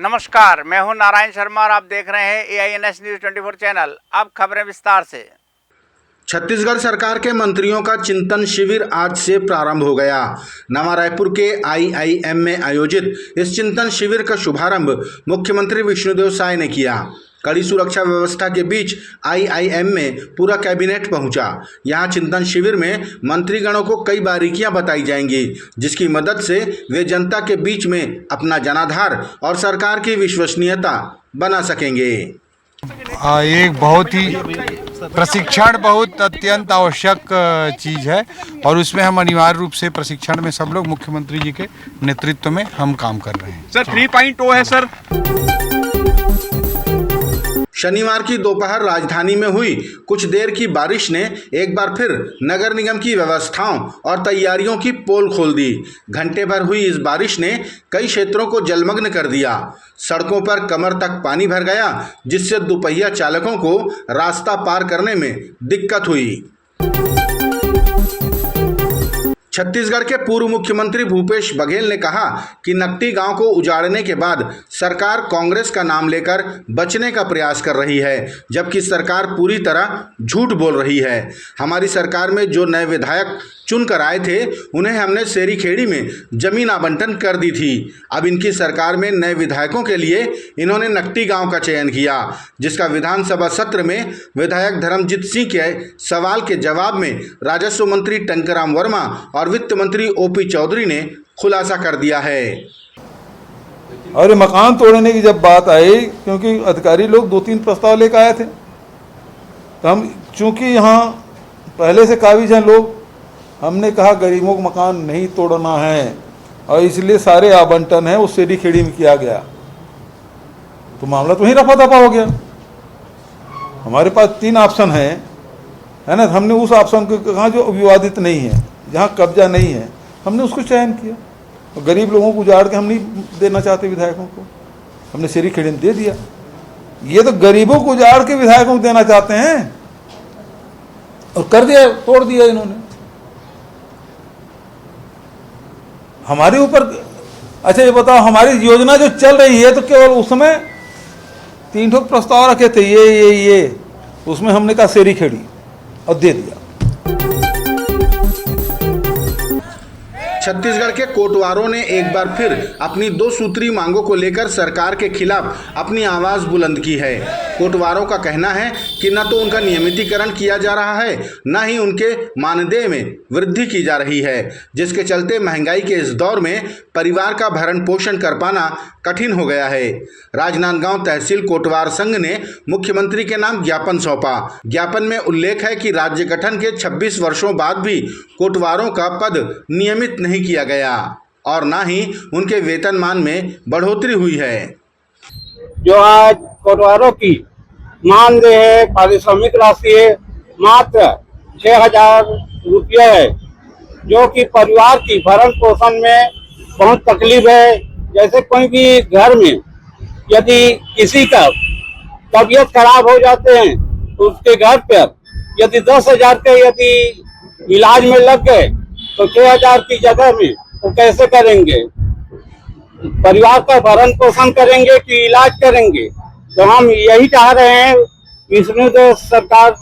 नमस्कार, मैं हूं नारायण शर्मा और आप देख रहे हैं AINS न्यूज़ 24 चैनल। अब खबरें विस्तार से। छत्तीसगढ़ सरकार के मंत्रियों का चिंतन शिविर आज से प्रारंभ हो गया। नवा रायपुर के IIM में आयोजित इस चिंतन शिविर का शुभारंभ मुख्यमंत्री विष्णुदेव साय ने किया। कड़ी सुरक्षा व्यवस्था के बीच IIM में पूरा कैबिनेट पहुंचा। यहां चिंतन शिविर में मंत्रीगणों को कई बारीकियां बताई जाएंगी, जिसकी मदद से वे जनता के बीच में अपना जनाधार और सरकार की विश्वसनीयता बना सकेंगे। एक बहुत ही प्रशिक्षण बहुत अत्यंत आवश्यक चीज़ है और उसमें हम अनिवार्य रूप से प्रशिक्षण में सब लोग मुख्यमंत्री जी के नेतृत्व में हम काम कर रहे हैं। सर 3.0 है सर। शनिवार की दोपहर राजधानी में हुई कुछ देर की बारिश ने एक बार फिर नगर निगम की व्यवस्थाओं और तैयारियों की पोल खोल दी। घंटे भर हुई इस बारिश ने कई क्षेत्रों को जलमग्न कर दिया। सड़कों पर कमर तक पानी भर गया, जिससे दुपहिया चालकों को रास्ता पार करने में दिक्कत हुई। छत्तीसगढ़ के पूर्व मुख्यमंत्री भूपेश बघेल ने कहा कि नकटी गांव को उजाड़ने के बाद सरकार कांग्रेस का नाम लेकर बचने का प्रयास कर रही है, जबकि सरकार पूरी तरह झूठ बोल रही है। हमारी सरकार में जो नए विधायक चुनकर आए थे, उन्हें हमने सेरी खेड़ी में जमीन आवंटन कर दी थी। अब इनकी सरकार में नए विधायकों के लिए इन्होंने नकटी गांव का चयन किया, जिसका विधानसभा सत्र में विधायक धर्मजीत सिंह के सवाल के जवाब में राजस्व मंत्री टंकराम वर्मा और वित्त मंत्री OP चौधरी ने खुलासा कर दिया है। और मकान तोड़ने की जब बात आई, क्योंकि अधिकारी लोग 2-3 प्रस्ताव लेकर आए थे, तो हम चूंकि यहाँ पहले से काबिज हैं लोग, हमने कहा गरीबों को मकान नहीं तोड़ना है और इसलिए सारे आवंटन है उस सेरी खेड़ी में किया गया। तो मामला तो वहीं रफा दफा हो गया। हमारे पास 3 ऑप्शन है ना। हमने उस ऑप्शन को कहा जो विवादित नहीं है, जहाँ कब्जा नहीं है, हमने उसको चयन किया। और गरीब लोगों को उजाड़ के हम नहीं देना चाहते विधायकों को, हमने सेरी खेड़ी में दे दिया। ये तो गरीबों को उजाड़ के विधायकों को देना चाहते हैं और कर दिया, तोड़ दिया इन्होंने हमारे ऊपर। अच्छा ये बताओ, हमारी योजना जो चल रही है तो केवल उस समय 3 ठोक प्रस्ताव रखे थे, ये उसमें हमने कहा सेरी खेड़ी और दे दिया। छत्तीसगढ़ के कोटवारों ने एक बार फिर अपनी 2 सूत्री मांगों को लेकर सरकार के खिलाफ अपनी आवाज बुलंद की है। कोटवारों का कहना है कि न तो उनका नियमितीकरण किया जा रहा है, न ही उनके मानदेय में वृद्धि की जा रही है, जिसके चलते महंगाई के इस दौर में परिवार का भरण पोषण कर पाना कठिन हो गया है। राजनांदगांव तहसील कोटवार संघ ने मुख्यमंत्री के नाम ज्ञापन सौंपा। ज्ञापन में उल्लेख है कि राज्य गठन के 26 वर्षों बाद भी कोटवारों का पद नियमित नहीं किया गया और ना ही उनके वेतनमान में बढ़ोतरी हुई है। जो आज कोटवारों की मानदेय है, पारिश्रमिक राशि है मात्र 6,000 रुपये है, जो कि परिवार की भरण पोषण में बहुत तकलीफ है। जैसे कोई भी घर में यदि किसी का तबीयत खराब हो जाते हैं तो उसके घर पर यदि 10,000 के यदि इलाज में लग गए तो 6,000 की जगह में वो कैसे करेंगे? परिवार का भरण पोषण करेंगे कि इलाज करेंगे? तो हम यही चाह रहे हैं, विष्णुदेव सरकार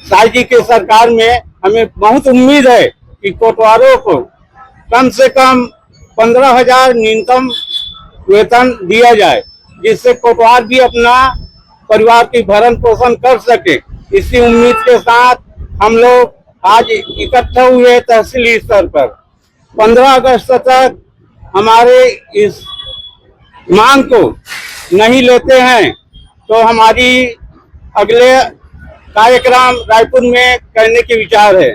साई जी के सरकार में हमें बहुत उम्मीद है कि कोटवारों को कम से कम 15,000 न्यूनतम वेतन दिया जाए, जिससे कोटवार भी अपना परिवार की भरण पोषण कर सके। इसी उम्मीद के साथ हम लोग आज इकट्ठा हुए तहसील स्तर पर। 15 अगस्त तक हमारे इस मांग को नहीं लेते हैं तो हमारी अगले कार्यक्रम रायपुर में करने के विचार है।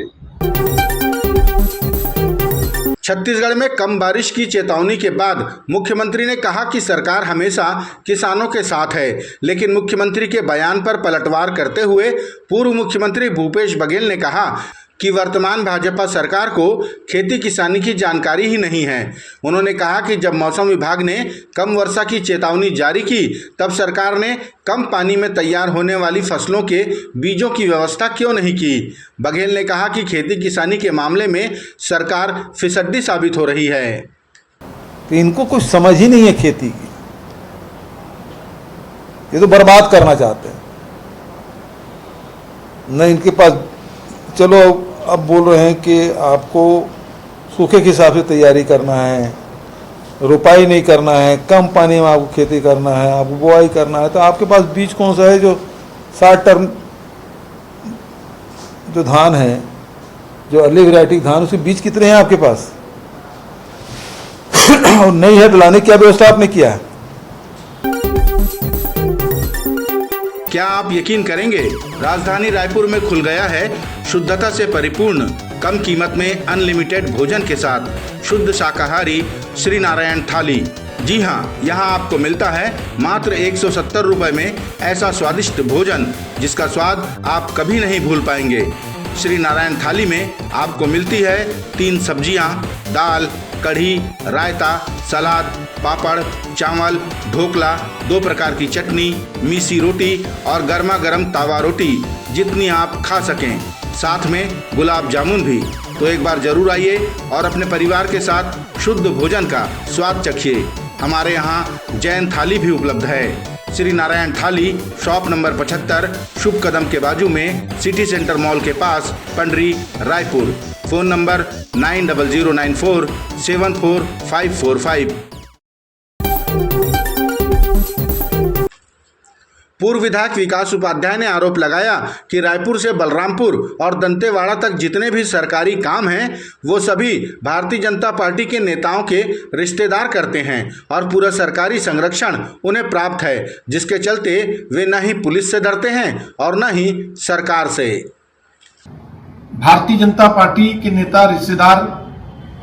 छत्तीसगढ़ में कम बारिश की चेतावनी के बाद मुख्यमंत्री ने कहा कि सरकार हमेशा किसानों के साथ है, लेकिन मुख्यमंत्री के बयान पर पलटवार करते हुए पूर्व मुख्यमंत्री भूपेश बघेल ने कहा कि वर्तमान भाजपा सरकार को खेती किसानी की जानकारी ही नहीं है। उन्होंने कहा कि जब मौसम विभाग ने कम वर्षा की चेतावनी जारी की, तब सरकार ने कम पानी में तैयार होने वाली फसलों के बीजों की व्यवस्था क्यों नहीं की। बघेल ने कहा कि खेती किसानी के मामले में सरकार फिसड्डी साबित हो रही है। तो इनको कुछ समझ ही नहीं है खेती की। ये तो बर्बाद करना चाहते हैं। न इनके पास, चलो अब बोल रहे हैं कि आपको सूखे के हिसाब से तैयारी करना है, रोपाई नहीं करना है, कम पानी में आपको खेती करना है, आपको बुआई करना है, तो आपके पास बीज कौन सा है जो 60 टर्म जो धान है, जो अर्ली वैरायटी धान, उसके बीज कितने हैं आपके पास? और नहीं है तो लाने की क्या व्यवस्था आपने किया है? क्या आप यकीन करेंगे, राजधानी रायपुर में खुल गया है शुद्धता से परिपूर्ण, कम कीमत में अनलिमिटेड भोजन के साथ शुद्ध शाकाहारी श्री नारायण थाली। जी हाँ, यहाँ आपको मिलता है मात्र 170 रुपए में ऐसा स्वादिष्ट भोजन जिसका स्वाद आप कभी नहीं भूल पाएंगे। श्री नारायण थाली में आपको मिलती है 3 सब्जियाँ, दाल, कढ़ी, रायता, सलाद, पापड़, चावल, ढोकला, 2 प्रकार की चटनी, मीसी रोटी और गर्मा गर्म तावा रोटी, जितनी आप खा सकें, साथ में गुलाब जामुन भी। तो एक बार जरूर आइए और अपने परिवार के साथ शुद्ध भोजन का स्वाद चखिए। हमारे यहाँ जैन थाली भी उपलब्ध है। श्री नारायण थाली, शॉप नंबर 75, शुभ कदम के बाजू में, सिटी सेंटर मॉल के पास, पंडरी, रायपुर। Phone number 90094 74545। पूर्व विधायक विकास उपाध्याय ने आरोप लगाया कि रायपुर से बलरामपुर और दंतेवाड़ा तक जितने भी सरकारी काम हैं वो सभी भारतीय जनता पार्टी के नेताओं के रिश्तेदार करते हैं और पूरा सरकारी संरक्षण उन्हें प्राप्त है, जिसके चलते वे न ही पुलिस से डरते हैं और न ही सरकार से। भारतीय जनता पार्टी के नेता रिश्तेदार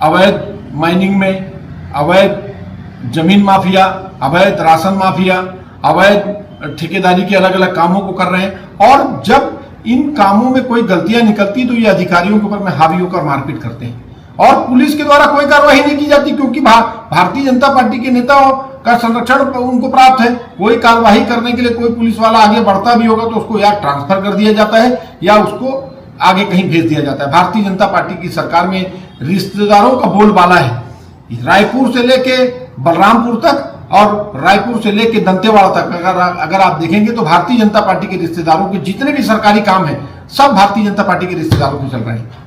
अवैध माइनिंग में, अवैध जमीन माफिया, अवैध राशन माफिया, अवैध ठेकेदारी के अलग अलग कामों को कर रहे हैं और जब इन कामों में कोई गलतियां निकलती तो ये अधिकारियों के ऊपर में हावी होकर मारपीट करते हैं और पुलिस के द्वारा कोई कार्रवाई नहीं की जाती, क्योंकि भारतीय जनता पार्टी के नेताओं का संरक्षण उनको प्राप्त है। कोई कार्रवाई करने के लिए कोई पुलिस वाला आगे बढ़ता भी होगा तो उसको या ट्रांसफर कर दिया जाता है या उसको आगे कहीं भेज दिया जाता है। भारतीय जनता पार्टी की सरकार में रिश्तेदारों का बोलबाला है। रायपुर से लेके बलरामपुर तक और रायपुर से लेके दंतेवाड़ा तक अगर आप देखेंगे तो भारतीय जनता पार्टी के रिश्तेदारों के जितने भी सरकारी काम हैं सब भारतीय जनता पार्टी के रिश्तेदारों के चल रहे हैं।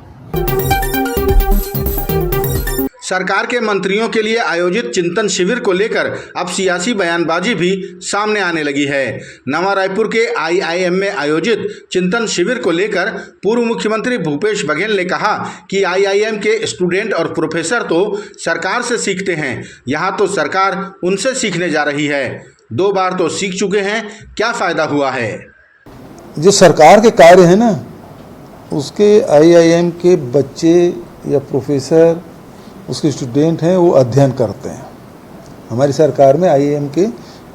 सरकार के मंत्रियों के लिए आयोजित चिंतन शिविर को लेकर अब सियासी बयानबाजी भी सामने आने लगी है। नवा रायपुर के IIM में आयोजित चिंतन शिविर को लेकर पूर्व मुख्यमंत्री भूपेश बघेल ने कहा कि IIM के स्टूडेंट और प्रोफेसर तो सरकार से सीखते हैं, यहाँ तो सरकार उनसे सीखने जा रही है। 2 बार तो सीख चुके हैं, क्या फायदा हुआ है? जो सरकार के कार्य है ना, उसके IIM के बच्चे या प्रोफेसर, उसके स्टूडेंट हैं, वो अध्ययन करते हैं। हमारी सरकार में IIM के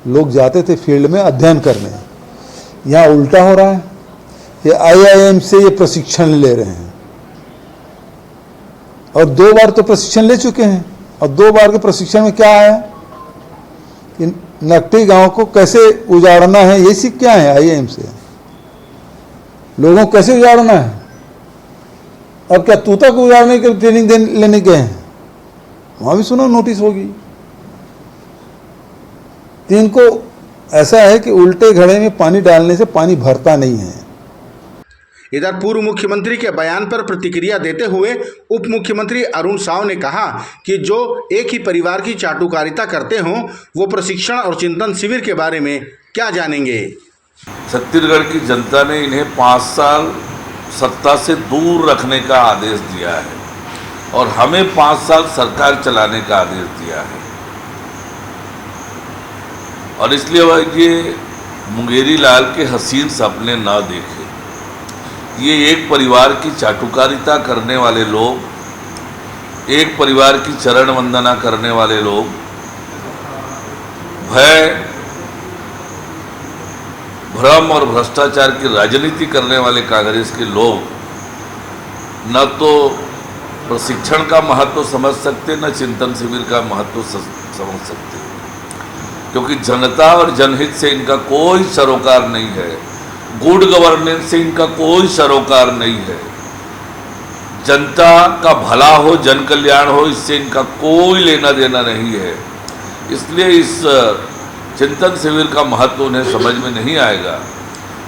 लोग जाते थे फील्ड में अध्ययन करने, यहाँ उल्टा हो रहा है। ये IIM से ये प्रशिक्षण ले रहे हैं और 2 बार तो प्रशिक्षण ले चुके हैं और 2 बार के प्रशिक्षण में क्या आया कि नकटी गांव को कैसे उजाड़ना है, ये सीख क्या है IIM से, लोगों को कैसे उजाड़ना है। अब क्या तूता को उजाड़ने की ट्रेनिंग लेने गए हैं, वहाँ भी सुनो नोटिस होगी। इनको ऐसा है कि उल्टे घड़े में पानी डालने से पानी भरता नहीं है। इधर पूर्व मुख्यमंत्री के बयान पर प्रतिक्रिया देते हुए उप मुख्यमंत्री अरुण साव ने कहा कि जो एक ही परिवार की चाटुकारिता करते हों वो प्रशिक्षण और चिंतन शिविर के बारे में क्या जानेंगे। छत्तीसगढ़ की जनता ने इन्हें 5 साल सत्ता से दूर रखने का आदेश दिया है और हमें 5 साल सरकार चलाने का आदेश दिया है और इसलिए ये मुंगेरी लाल के हसीन सपने ना देखे। ये एक परिवार की चाटुकारिता करने वाले लोग, एक परिवार की चरण वंदना करने वाले लोग, भय, भ्रम और भ्रष्टाचार की राजनीति करने वाले कांग्रेस के लोग न तो प्रशिक्षण का महत्व समझ सकते, न चिंतन शिविर का महत्व समझ सकते, क्योंकि जनता और जनहित से इनका कोई सरोकार नहीं है, गुड गवर्नेंस से इनका कोई सरोकार नहीं है, जनता का भला हो, जन कल्याण हो, इससे इनका कोई लेना देना नहीं है। इसलिए इस चिंतन शिविर का महत्व उन्हें समझ में नहीं आएगा।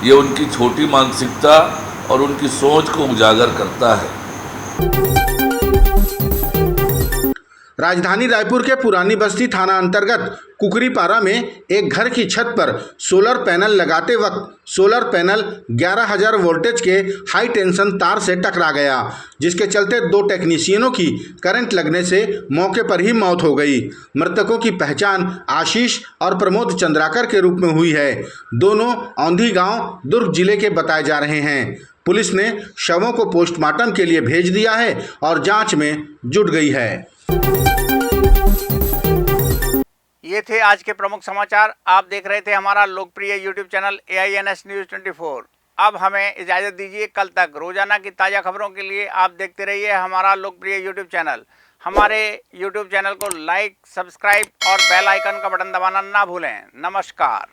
ये उनकी छोटी मानसिकता और उनकी सोच को उजागर करता है। राजधानी रायपुर के पुरानी बस्ती थाना अंतर्गत कुकरीपारा में एक घर की छत पर सोलर पैनल लगाते वक्त सोलर पैनल 11,000 वोल्टेज के हाई टेंशन तार से टकरा गया, जिसके चलते 2 टेक्नीशियनों की करंट लगने से मौके पर ही मौत हो गई। मृतकों की पहचान आशीष और प्रमोद चंद्राकर के रूप में हुई है। दोनों औंधी गांव दुर्ग जिले के बताए जा रहे हैं। पुलिस ने शवों को पोस्टमार्टम के लिए भेज दिया है और जांच में जुट गई है। ये थे आज के प्रमुख समाचार। आप देख रहे थे हमारा लोकप्रिय यूट्यूब चैनल AINS न्यूज़ 24। अब हमें इजाज़त दीजिए। कल तक रोजाना की ताज़ा खबरों के लिए आप देखते रहिए हमारा लोकप्रिय यूट्यूब चैनल। हमारे यूट्यूब चैनल को लाइक, सब्सक्राइब और बेल आइकन का बटन दबाना ना भूलें। नमस्कार।